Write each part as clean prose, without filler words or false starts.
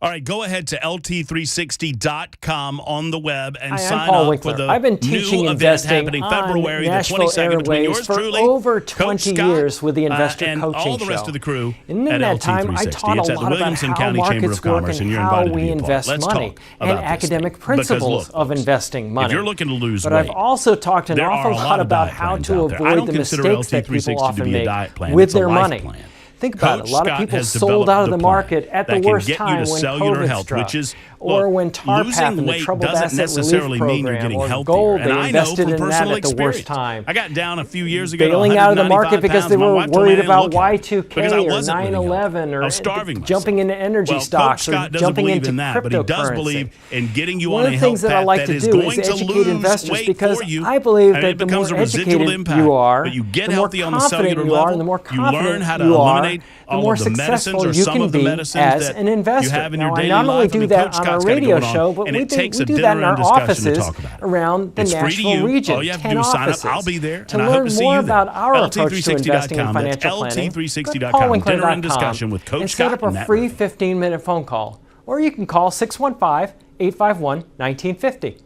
All right, go ahead to lt360.com on the web and Hi, sign Paul up Winkler. for the I've been teaching new event investing happening February the Nashville 22nd between yours for truly, over Coach 20 Scott, years with the Investor and Coaching all the rest Show. of the crew And in at that LT360. time, I taught It's a at the lot about Williamson how County Chamber markets of Commerce, work and and you're how invited we to be a part. invest Let's money talk and about this academic thing. Because, principles look, of folks, investing money. if you're looking to lose but weight, I've also talked an there awful are a lot lot of about diet how plans to out there. I avoid don't the consider mistakes that LT360 people often to be a make diet plan. with It's a their life money. plan. Think about Coach it. A lot of Scott people has sold developed out of the plan market at the that can worst get you time to when sell your COVID health, struck, which is, or look, when TARP losing happened, the weight Troubled doesn't Asset necessarily Relief mean you're Program, getting or healthier. gold. And They I know invested from in that personal at the worst experience. time. I got down a few years ago to Bailing out of the 195 market because pounds. they My were wife told me worried I didn't about look healthy because I Y2K or wasn't really healthy. 9/11 I or was starving jumping myself. into energy Well, stocks Coach or Scott doesn't jumping believe into in that, but he does cryptocurrency. believe in getting you One on of a the health things that I path like that to is do going is to educate lose investors weight because for you. I believe and that it the becomes more a residual educated impact. you are, But you get the more healthy on the confident cellular you are, level. and the more You learn confident how to you are, eliminate the all more of the medicines successful or you some can of the be medicines as that an investor. you have in Now, your I daily not only life. do I mean, that Coach on our Scott's got it radio going on, show, but and we it takes a do that dinner in our and discussion to offices talk about it. around the It's free to Nashville you. region. All you have to 10 do is sign up. offices. I'll be there, To and I hope learn to see more you there. about our approach to investing and LT360.com. That's financial planning, go to LT360.com. Dinner and discussion paulwinkler.com with Coach and set Scott up a free 15-minute phone call. Or you can call 615-851-1950.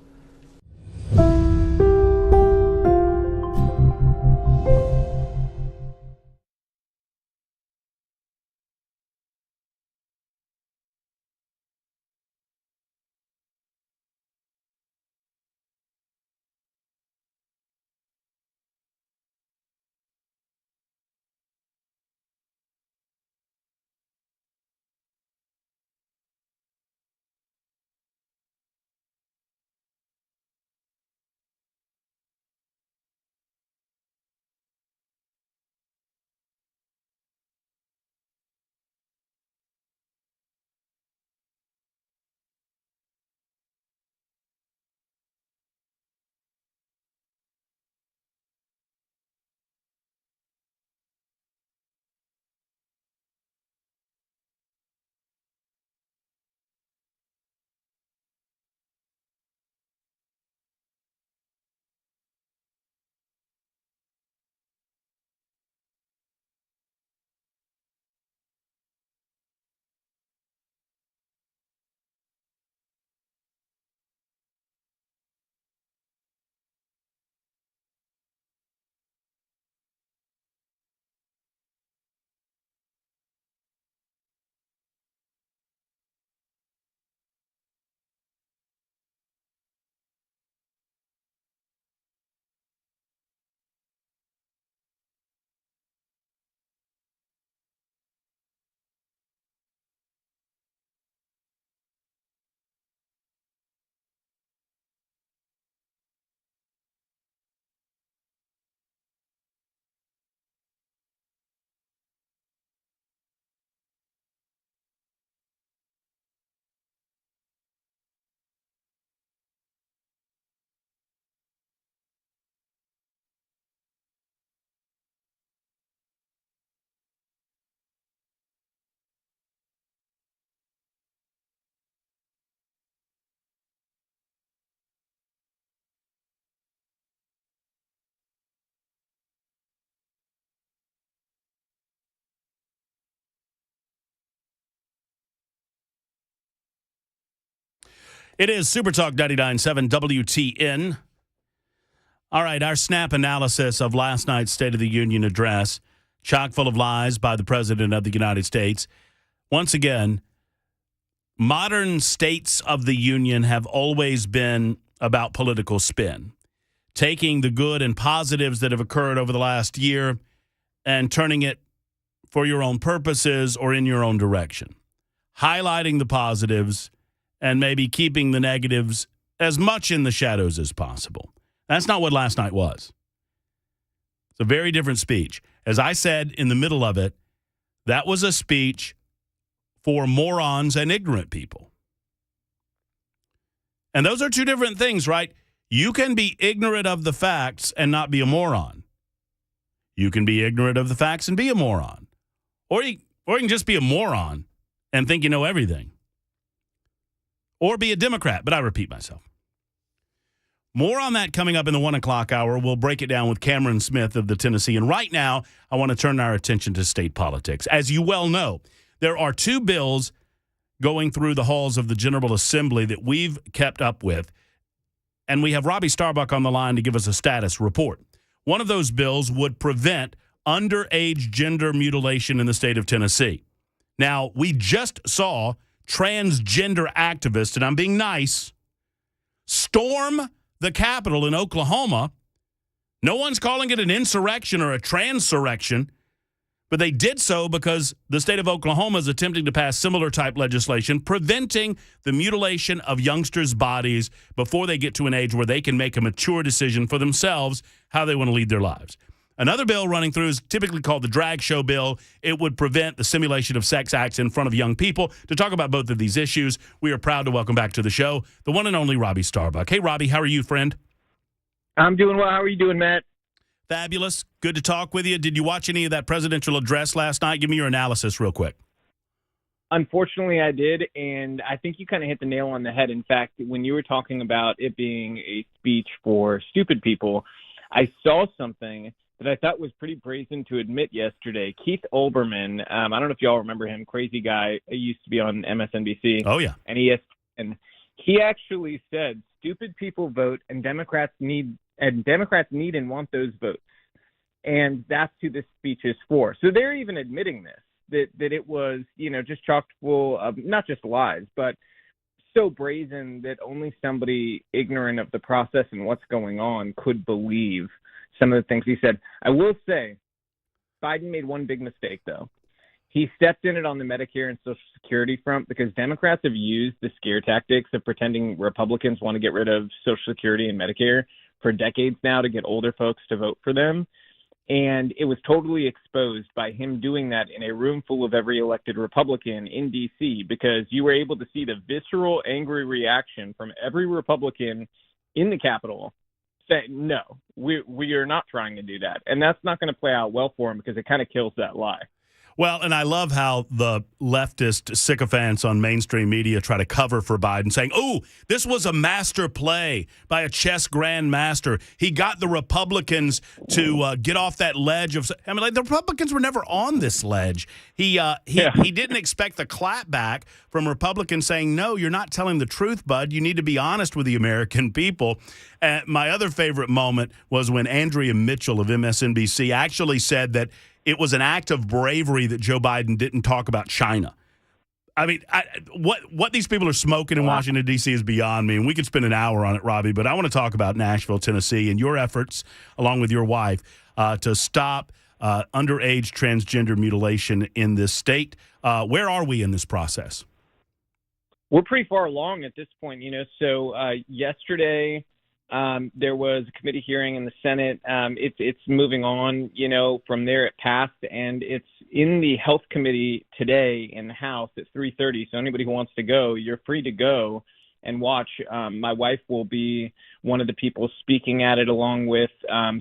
It is Supertalk 99.7 WTN. All right, our snap analysis of last night's State of the Union address, chock full of lies by the President of the United States. Once again, modern states of the Union have always been about political spin, taking the good and positives that have occurred over the last year and turning it for your own purposes or in your own direction, highlighting the positives and maybe keeping the negatives as much in the shadows as possible. That's not what last night was. It's a very different speech. As I said in the middle of it, that was a speech for morons and ignorant people. And those are two different things, right? You can be ignorant of the facts and not be a moron. You can be ignorant of the facts and be a moron. Or you can just be a moron and think you know everything. Or be a Democrat, but I repeat myself. More on that coming up in the 1 o'clock hour. We'll break it down with Cameron Smith of the Tennessee. And right now, I want to turn our attention to state politics. As you well know, there are two bills going through the halls of the General Assembly that we've kept up with. And we have Robby Starbuck on the line to give us a status report. One of those bills would prevent underage gender mutilation in the state of Tennessee. Now, we just saw transgender activists, and I'm being nice, storm the Capitol in Oklahoma. No one's calling it an insurrection or a transurrection, but they did so because the state of Oklahoma is attempting to pass similar type legislation preventing the mutilation of youngsters' bodies before they get to an age where they can make a mature decision for themselves how they want to lead their lives. Another bill running through is typically called the drag show bill. It would prevent the simulation of sex acts in front of young people. To talk about both of these issues, we are proud to welcome back to the show the one and only Robby Starbuck. Hey, Robby, how are you, friend? I'm doing well. How are you doing, Matt? Fabulous. Good to talk with you. Did you watch any of that presidential address last night? Give me your analysis real quick. Unfortunately, I did, and I think you kind of hit the nail on the head. In fact, when you were talking about it being a speech for stupid people, I saw something that I thought was pretty brazen to admit yesterday. Keith Olbermann, I don't know if y'all remember him, crazy guy, he used to be on MSNBC. Oh, yeah. And he actually said, stupid people vote, and Democrats need and want those votes. And that's who this speech is for. So they're even admitting this, that it was, just chock full of not just lies, but so brazen that only somebody ignorant of the process and what's going on could believe some of the things he said. I will say, Biden made one big mistake, though. He stepped in it on the Medicare and Social Security front because Democrats have used the scare tactics of pretending Republicans want to get rid of Social Security and Medicare for decades now to get older folks to vote for them. And it was totally exposed by him doing that in a room full of every elected Republican in D.C. because you were able to see the visceral, angry reaction from every Republican in the Capitol saying, no, we are not trying to do that. And that's not going to play out well for him because it kind of kills that lie. Well, and I love how the leftist sycophants on mainstream media try to cover for Biden, saying, oh, this was a master play by a chess grandmaster. He got the Republicans to get off that ledge of – the Republicans were never on this ledge. He didn't expect the clapback from Republicans saying, no, you're not telling the truth, bud. You need to be honest with the American people. My other favorite moment was when Andrea Mitchell of MSNBC actually said that it was an act of bravery that Joe Biden didn't talk about China. I mean, what these people are smoking in Washington, D.C. is beyond me, and we could spend an hour on it, Robby, but I want to talk about Nashville, Tennessee, and your efforts, along with your wife, to stop underage transgender mutilation in this state. Where are we in this process? We're pretty far along at this point, So yesterday there was a committee hearing in the Senate. It's moving on, from there it passed, and it's in the Health Committee today in the House at 3:30. So anybody who wants to go, you're free to go and watch. My wife will be one of the people speaking at it, along with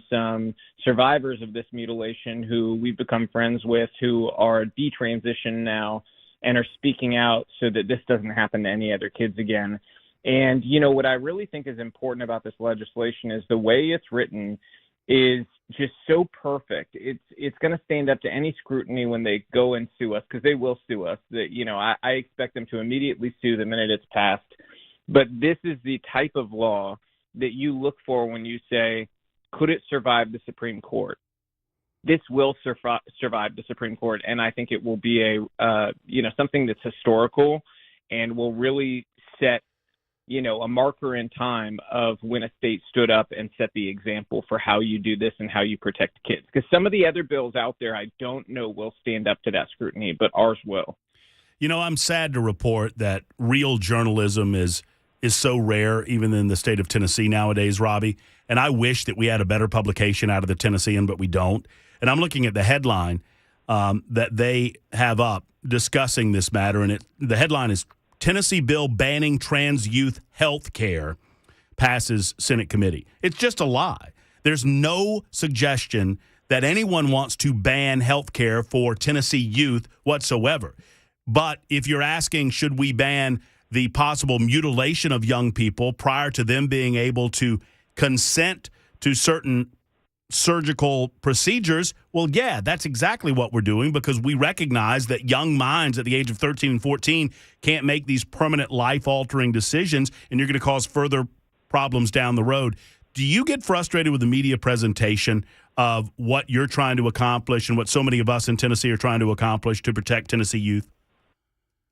some survivors of this mutilation who we've become friends with, who are detransitioned now and are speaking out so that this doesn't happen to any other kids again. And, what I really think is important about this legislation is the way it's written is just so perfect. It's going to stand up to any scrutiny when they go and sue us, because they will sue us. That I expect them to immediately sue the minute it's passed. But this is the type of law that you look for when you say, could it survive the Supreme Court? This will survive the Supreme Court, and I think it will be something that's historical and will really set a marker in time of when a state stood up and set the example for how you do this and how you protect kids. Because some of the other bills out there, I don't know will stand up to that scrutiny, but ours will. I'm sad to report that real journalism is so rare, even in the state of Tennessee nowadays, Robby. And I wish that we had a better publication out of the Tennessean, but we don't. And I'm looking at the headline that they have up discussing this matter, and the headline is Tennessee bill banning trans youth health care passes Senate committee. It's just a lie. There's no suggestion that anyone wants to ban health care for Tennessee youth whatsoever. But if you're asking, should we ban the possible mutilation of young people prior to them being able to consent to certain surgical procedures. Well, yeah, that's exactly what we're doing, because we recognize that young minds at the age of 13 and 14 can't make these permanent life-altering decisions, and you're going to cause further problems down the road. Do you get frustrated with the media presentation of what you're trying to accomplish and what so many of us in Tennessee are trying to accomplish to protect Tennessee youth?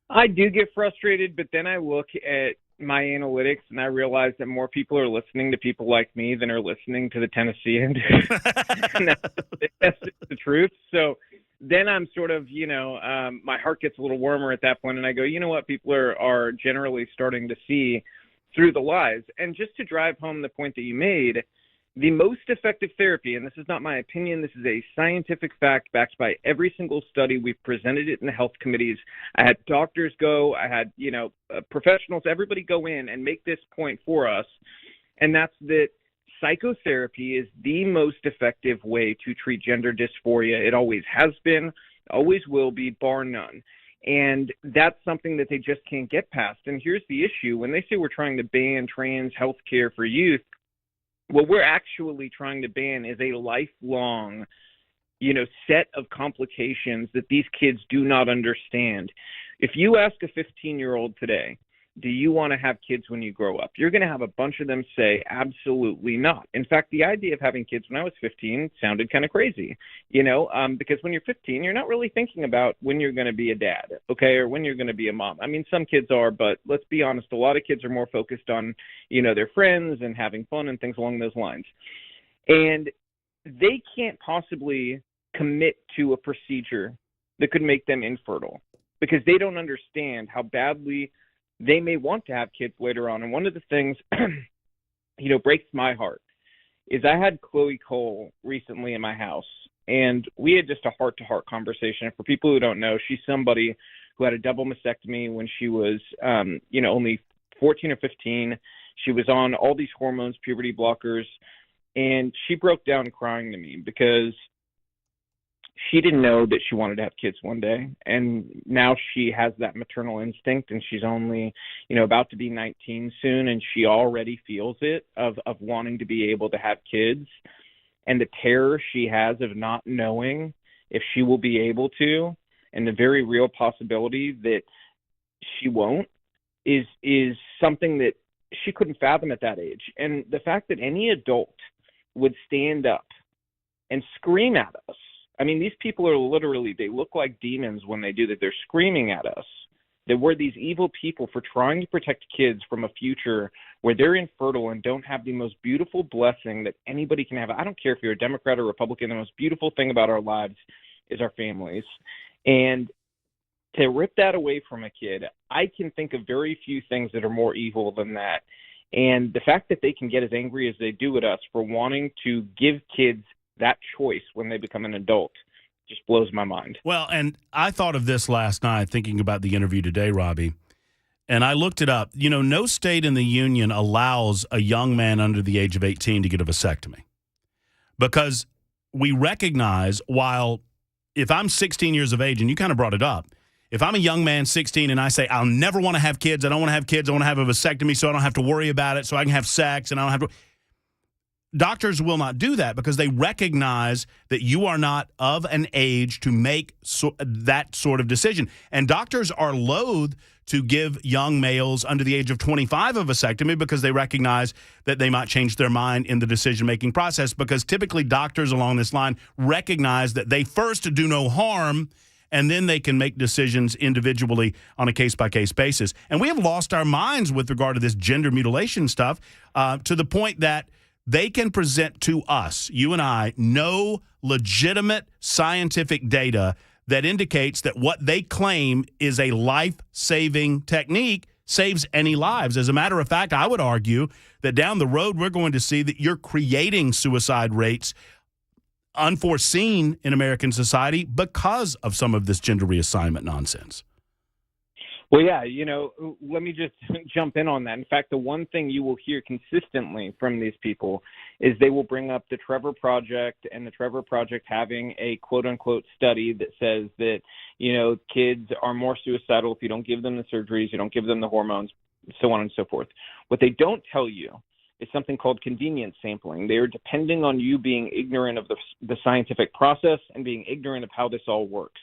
I do get frustrated, but then I look at my analytics and I realize that more people are listening to people like me than are listening to the Tennesseans. And that's just the truth. So then I'm sort of, my heart gets a little warmer at that point, and I go, you know what, people are generally starting to see through the lies. And just to drive home the point that you made, the most effective therapy, and this is not my opinion, this is a scientific fact backed by every single study. We've presented it in the health committees. I had doctors go, I had, professionals, everybody go in and make this point for us. And that's that psychotherapy is the most effective way to treat gender dysphoria. It always has been, always will be, bar none. And that's something that they just can't get past. And here's the issue. When they say we're trying to ban trans health care for youth, what we're actually trying to ban is a lifelong, set of complications that these kids do not understand. If you ask a 15-year-old today, do you want to have kids when you grow up? You're going to have a bunch of them say, absolutely not. In fact, the idea of having kids when I was 15 sounded kind of crazy, because when you're 15, you're not really thinking about when you're going to be a dad, okay, or when you're going to be a mom. I mean, some kids are, but let's be honest, a lot of kids are more focused on, their friends and having fun and things along those lines. And they can't possibly commit to a procedure that could make them infertile because they don't understand how badly they may want to have kids later on. And one of the things, breaks my heart is I had Chloe Cole recently in my house, and we had just a heart-to-heart conversation. And for people who don't know, she's somebody who had a double mastectomy when she was, only 14 or 15. She was on all these hormones, puberty blockers, and she broke down crying to me because she didn't know that she wanted to have kids one day, and now she has that maternal instinct, and she's only, about to be 19 soon, and she already feels it of wanting to be able to have kids, and the terror she has of not knowing if she will be able to, and the very real possibility that she won't is something that she couldn't fathom at that age. And the fact that any adult would stand up and scream at us, I mean, these people are literally, they look like demons when they do that. They're screaming at us that we're these evil people for trying to protect kids from a future where they're infertile and don't have the most beautiful blessing that anybody can have. I don't care if you're a Democrat or Republican. The most beautiful thing about our lives is our families. And to rip that away from a kid, I can think of very few things that are more evil than that. And the fact that they can get as angry as they do at us for wanting to give kids that choice when they become an adult just blows my mind. Well, and I thought of this last night thinking about the interview today, Robby, and I looked it up. No state in the union allows a young man under the age of 18 to get a vasectomy because we recognize if I'm 16 years of age, and you kind of brought it up, if I'm a young man, 16, and I say, I'll never want to have kids, I don't want to have kids, I want to have a vasectomy so I don't have to worry about it, so I can have sex, and I don't have to. Doctors will not do that because they recognize that you are not of an age to make that sort of decision. And doctors are loath to give young males under the age of 25 a vasectomy because they recognize that they might change their mind in the decision-making process, because typically doctors along this line recognize that they first do no harm and then they can make decisions individually on a case-by-case basis. And we have lost our minds with regard to this gender mutilation stuff to the point that they can present to us, you and I, no legitimate scientific data that indicates that what they claim is a life-saving technique saves any lives. As a matter of fact, I would argue that down the road we're going to see that you're creating suicide rates unforeseen in American society because of some of this gender reassignment nonsense. Well, yeah, let me just jump in on that. In fact, the one thing you will hear consistently from these people is they will bring up the Trevor Project and the Trevor Project having a quote-unquote study that says that, kids are more suicidal if you don't give them the surgeries, you don't give them the hormones, so on and so forth. What they don't tell you is something called convenience sampling. They are depending on you being ignorant of the scientific process and being ignorant of how this all works.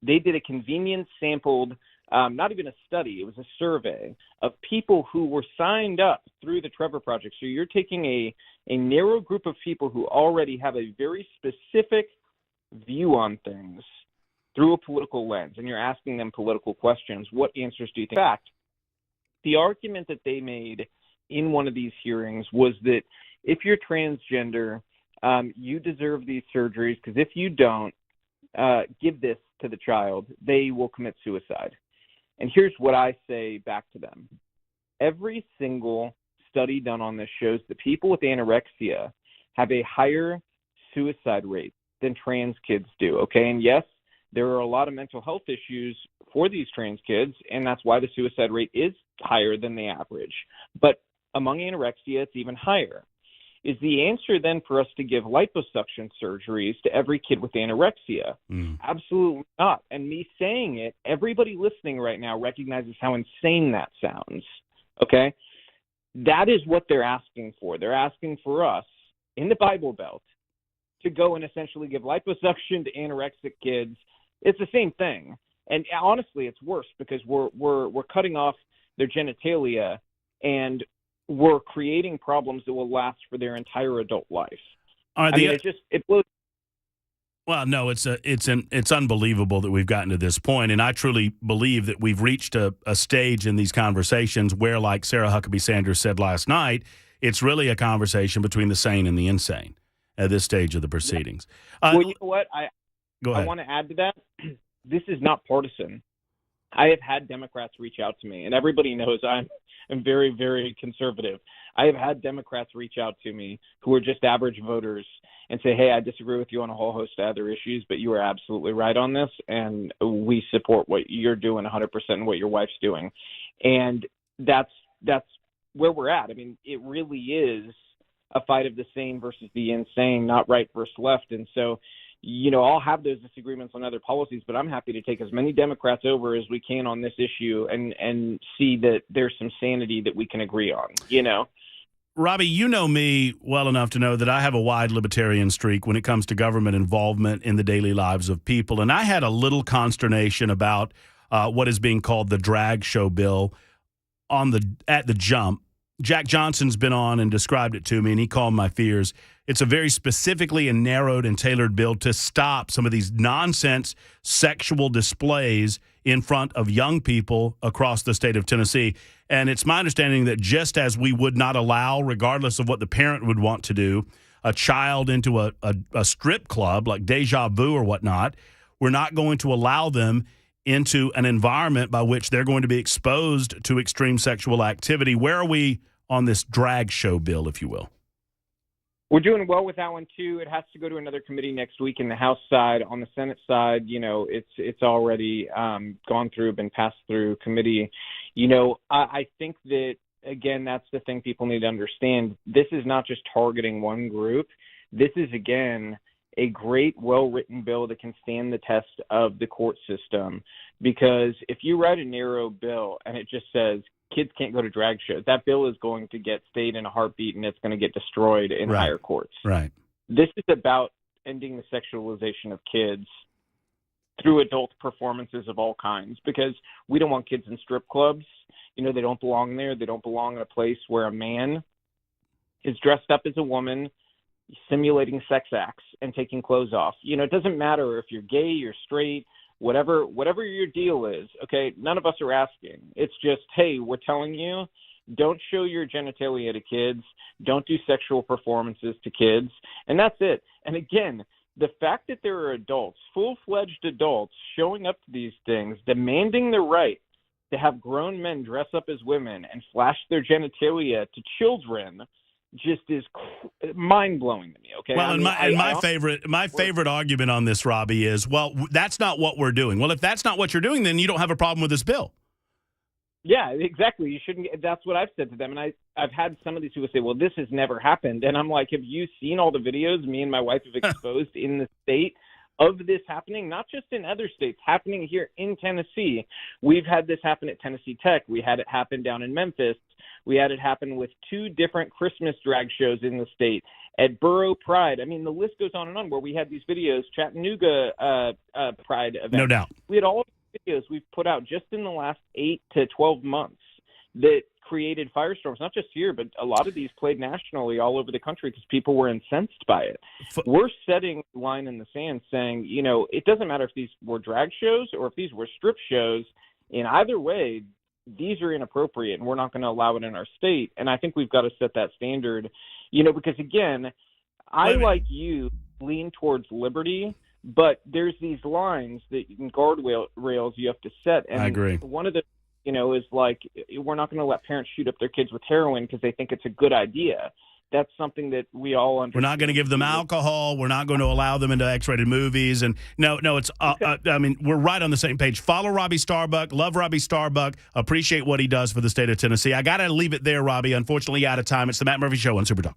They did a convenience sampled, not even a study, it was a survey of people who were signed up through the Trevor Project. So you're taking a narrow group of people who already have a very specific view on things through a political lens, and you're asking them political questions. What answers do you think? In fact, the argument that they made in one of these hearings was that if you're transgender, you deserve these surgeries, because if you don't give this to the child, they will commit suicide. And here's what I say back to them. Every single study done on this shows that people with anorexia have a higher suicide rate than trans kids do, okay? And yes, there are a lot of mental health issues for these trans kids, and that's why the suicide rate is higher than the average. But among anorexia, it's even higher. Is the answer then for us to give liposuction surgeries to every kid with anorexia? Absolutely not. And me saying it, everybody listening right now recognizes how insane that sounds, okay? That is what they're asking for. They're asking for us in the Bible Belt to go and essentially give liposuction to anorexic kids. It's the same thing. And honestly, it's worse because we're cutting off their genitalia and we're creating problems that will last for their entire adult life. It blows. Well, no, it's unbelievable that we've gotten to this point, and I truly believe that we've reached a stage in these conversations where, like Sarah Huckabee Sanders said last night, it's really a conversation between the sane and the insane at this stage of the proceedings. Well, you know what? Go ahead. I want to add to that. This is not partisan. I have had Democrats reach out to me, and everybody knows I'm very, very conservative. I have had Democrats reach out to me who are just average voters and say, hey, I disagree with you on a whole host of other issues, but you are absolutely right on this, and we support what you're doing 100% and what your wife's doing. And that's where we're at. I mean, it really is a fight of the sane versus the insane, not right versus left. And so, you know, I'll have those disagreements on other policies, but I'm happy to take as many Democrats over as we can on this issue and see that there's some sanity that we can agree on, you know? Robby, you know me well enough to know that I have a wide libertarian streak when it comes to government involvement in the daily lives of people. And I had a little consternation about what is being called the drag show bill at the jump. Jack Johnson's been on and described it to me, and he calmed my fears. It's a very specifically and narrowed and tailored bill to stop some of these nonsense sexual displays in front of young people across the state of Tennessee. And it's my understanding that just as we would not allow, regardless of what the parent would want to do, a child into a strip club like Deja Vu or whatnot, we're not going to allow them into an environment by which they're going to be exposed to extreme sexual activity. Where are we on this drag show bill, if you will? We're doing well with that one, too. It has to go to another committee next week in the House side. On the Senate side, you know, it's already gone through, been passed through committee. You know, I think that, again, that's the thing people need to understand. This is not just targeting one group. This is, again, a great, well-written bill that can stand the test of the court system. Because if you write a narrow bill and it just says kids can't go to drag shows, that bill is going to get stayed in a heartbeat and it's going to get destroyed in higher courts. Right. This is about ending the sexualization of kids through adult performances of all kinds, because we don't want kids in strip clubs. You know, they don't belong there. They don't belong in a place where a man is dressed up as a woman, simulating sex acts and taking clothes off. You know, it doesn't matter if you're gay, you're straight, whatever your deal is, okay? None of us are asking. It's just, hey, we're telling you, don't show your genitalia to kids. Don't do sexual performances to kids. And that's it. And again, the fact that there are adults, full-fledged adults, showing up to these things, demanding the right to have grown men dress up as women and flash their genitalia to children just is mind-blowing to me, okay? Well, my favorite argument on this, Robby, is, well, that's not what we're doing. Well, if that's not what you're doing, then you don't have a problem with this bill. Yeah, exactly. You shouldn't. That's what I've said to them, and I've had some of these people say, "Well, this has never happened," and I'm like, "Have you seen all the videos me and my wife have exposed in the state of this happening, not just in other states, happening here in Tennessee. We've had this happen at Tennessee Tech. We had it happen down in Memphis. We had it happen with 2 different Christmas drag shows in the state. At Borough Pride, I mean, the list goes on and on, where we had these videos, Chattanooga Pride event. No doubt. We had all these videos we've put out just in the last 8 to 12 months that created firestorms, not just here, but a lot of these played nationally all over the country because people were incensed by it. We're setting a line in the sand saying, it doesn't matter if these were drag shows or if these were strip shows. In either way, these are inappropriate, and we're not going to allow it in our state. And I think we've got to set that standard, because, again, I, like you, lean towards liberty, but there's these lines that guardrails you have to set. And I agree. One of the is like, we're not going to let parents shoot up their kids with heroin because they think it's a good idea. That's something that we all understand. We're not going to give them alcohol. We're not going to allow them into X-rated movies. And no, it's. We're right on the same page. Follow Robby Starbuck. Love Robby Starbuck. Appreciate what he does for the state of Tennessee. I got to leave it there, Robby. Unfortunately, out of time. It's the Matt Murphy Show on Supertalk.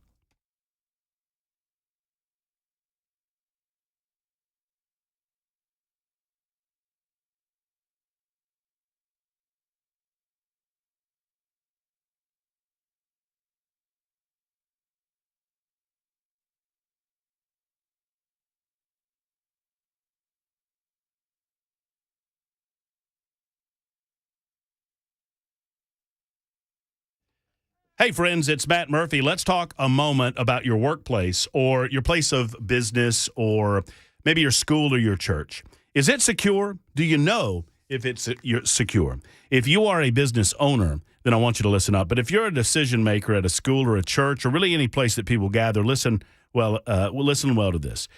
Hey, friends, it's Matt Murphy. Let's talk a moment about your workplace or your place of business or maybe your school or your church. Is it secure? Do you know if it's secure? If you are a business owner, then I want you to listen up. But if you're a decision maker at a school or a church or really any place that people gather, listen well to this.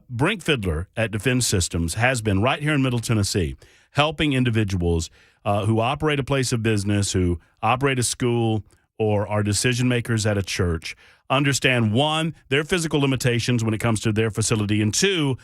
Brink Fiddler at Defense Systems has been right here in Middle Tennessee helping individuals who operate a place of business, who operate a school, or are decision makers at a church, understand, one, their physical limitations when it comes to their facility, and two,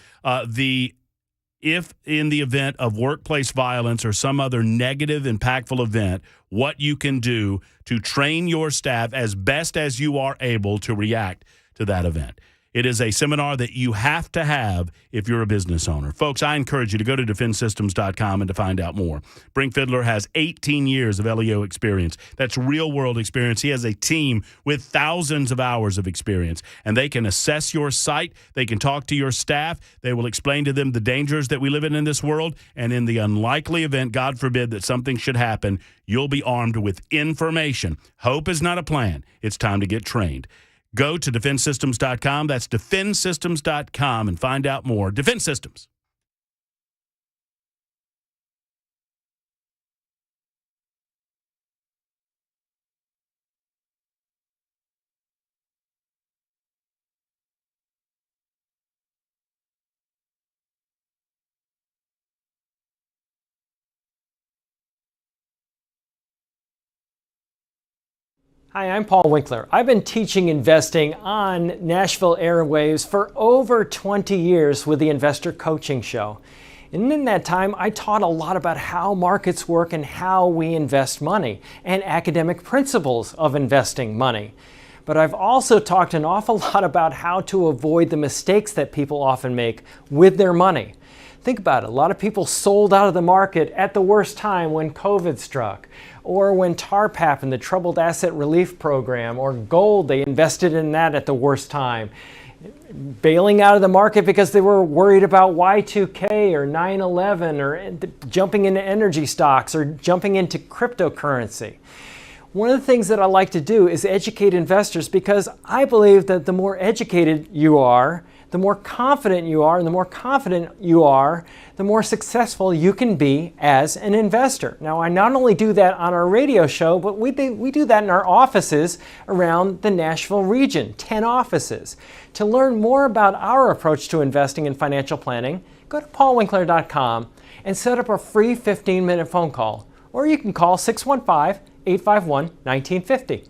if in the event of workplace violence or some other negative, impactful event, what you can do to train your staff as best as you are able to react to that event. It is a seminar that you have to have if you're a business owner. Folks, I encourage you to go to defensesystems.com and to find out more. Brink Fiddler has 18 years of LEO experience. That's real-world experience. He has a team with thousands of hours of experience, and they can assess your site. They can talk to your staff. They will explain to them the dangers that we live in this world, and in the unlikely event, God forbid, that something should happen, you'll be armed with information. Hope is not a plan. It's time to get trained. Go to defensesystems.com. That's defensesystems.com and find out more. Defense Systems. Hi, I'm Paul Winkler. I've been teaching investing on Nashville airwaves for over 20 years with the Investor Coaching Show. And in that time, I taught a lot about how markets work and how we invest money and academic principles of investing money. But I've also talked an awful lot about how to avoid the mistakes that people often make with their money. Think about it. A lot of people sold out of the market at the worst time when COVID struck, or when TARP happened, the Troubled Asset Relief Program, or gold, they invested in that at the worst time. Bailing out of the market because they were worried about Y2K or 9/11 or jumping into energy stocks or jumping into cryptocurrency. One of the things that I like to do is educate investors because I believe that the more educated you are, the more confident you are, and the more confident you are, the more successful you can be as an investor. Now, I not only do that on our radio show, but we do that in our offices around the Nashville region, 10 offices. To learn more about our approach to investing and financial planning, go to paulwinkler.com and set up a free 15-minute phone call, or you can call 615-851-1950.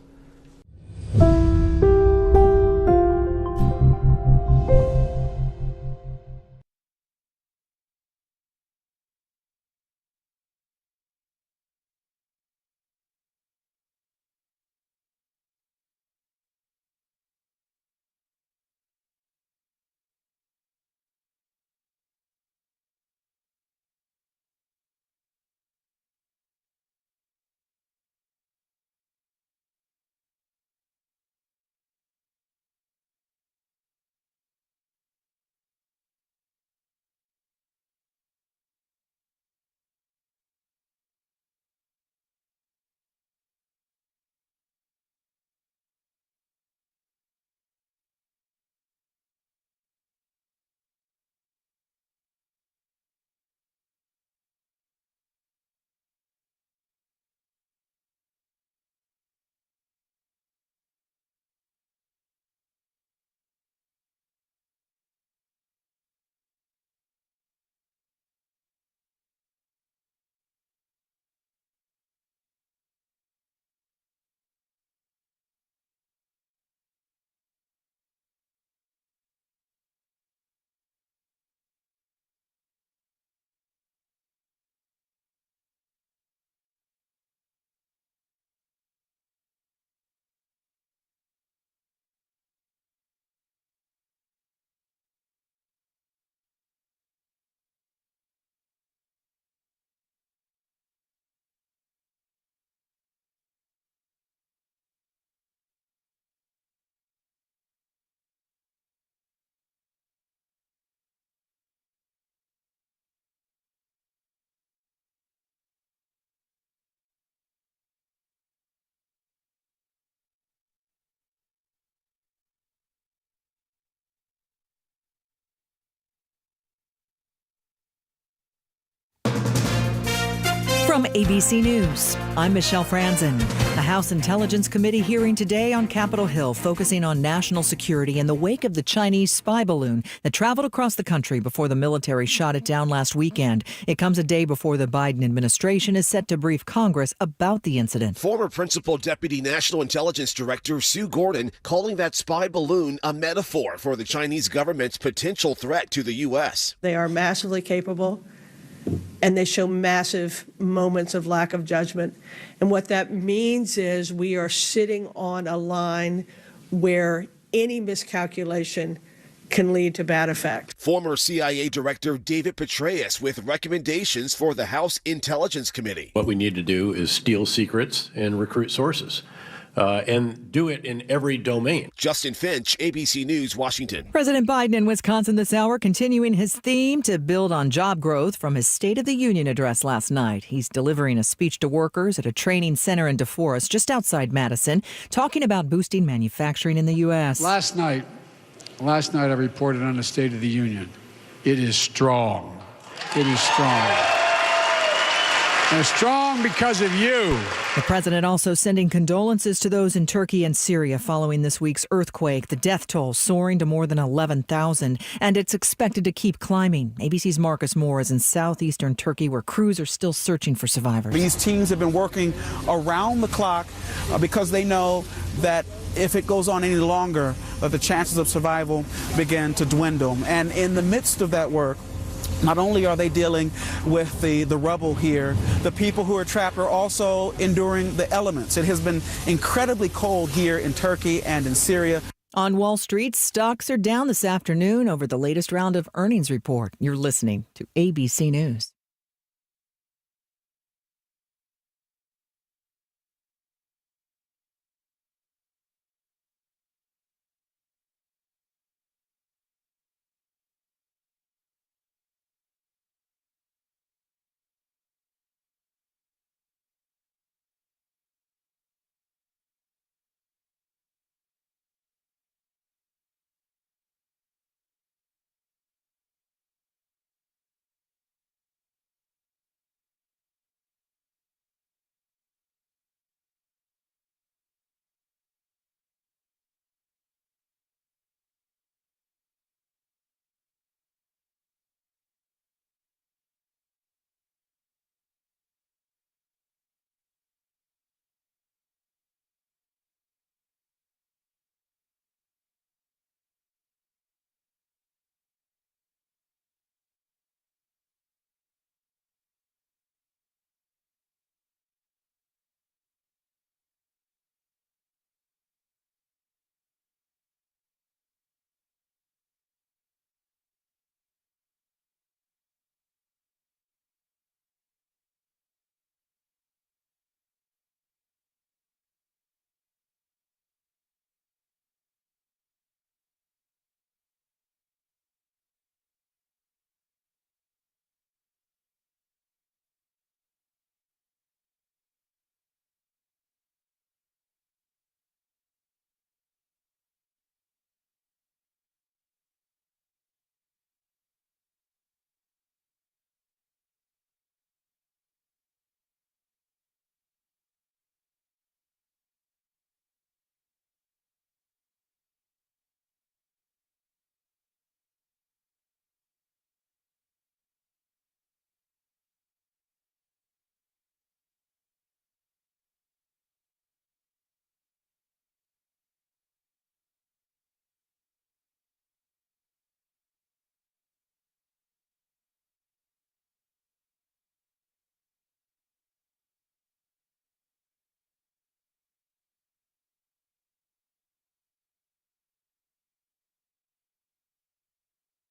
From ABC News, I'm Michelle Franzen. The House Intelligence Committee hearing today on Capitol Hill, focusing on national security in the wake of the Chinese spy balloon that traveled across the country before the military shot it down last weekend. It comes a day before the Biden administration is set to brief Congress about the incident. Former Principal Deputy National Intelligence Director Sue Gordon calling that spy balloon a metaphor for the Chinese government's potential threat to the U.S. They are massively capable, and they show massive moments of lack of judgment. And what that means is we are sitting on a line where any miscalculation can lead to bad effect. Former CIA Director David Petraeus with recommendations for the House Intelligence Committee. What we need to do is steal secrets and recruit sources. And do it in every domain. Justin Finch, ABC News, Washington. President Biden in Wisconsin this hour, continuing his theme to build on job growth from his State of the Union address last night. He's delivering a speech to workers at a training center in DeForest, just outside Madison, talking about boosting manufacturing in the U.S. Last night I reported on the State of the Union. It is strong. It is strong. And it's strong because of you. The president also sending condolences to those in Turkey and Syria following this week's earthquake. The death toll soaring to more than 11,000, and it's expected to keep climbing. ABC's Marcus Moore is in southeastern Turkey, where crews are still searching for survivors. These teams have been working around the clock because they know that if it goes on any longer, that the chances of survival begin to dwindle. And in the midst of that work, not only are they dealing with the rubble here, the people who are trapped are also enduring the elements. It has been incredibly cold here in Turkey and in Syria. On Wall Street, stocks are down this afternoon over the latest round of earnings report. You're listening to ABC News.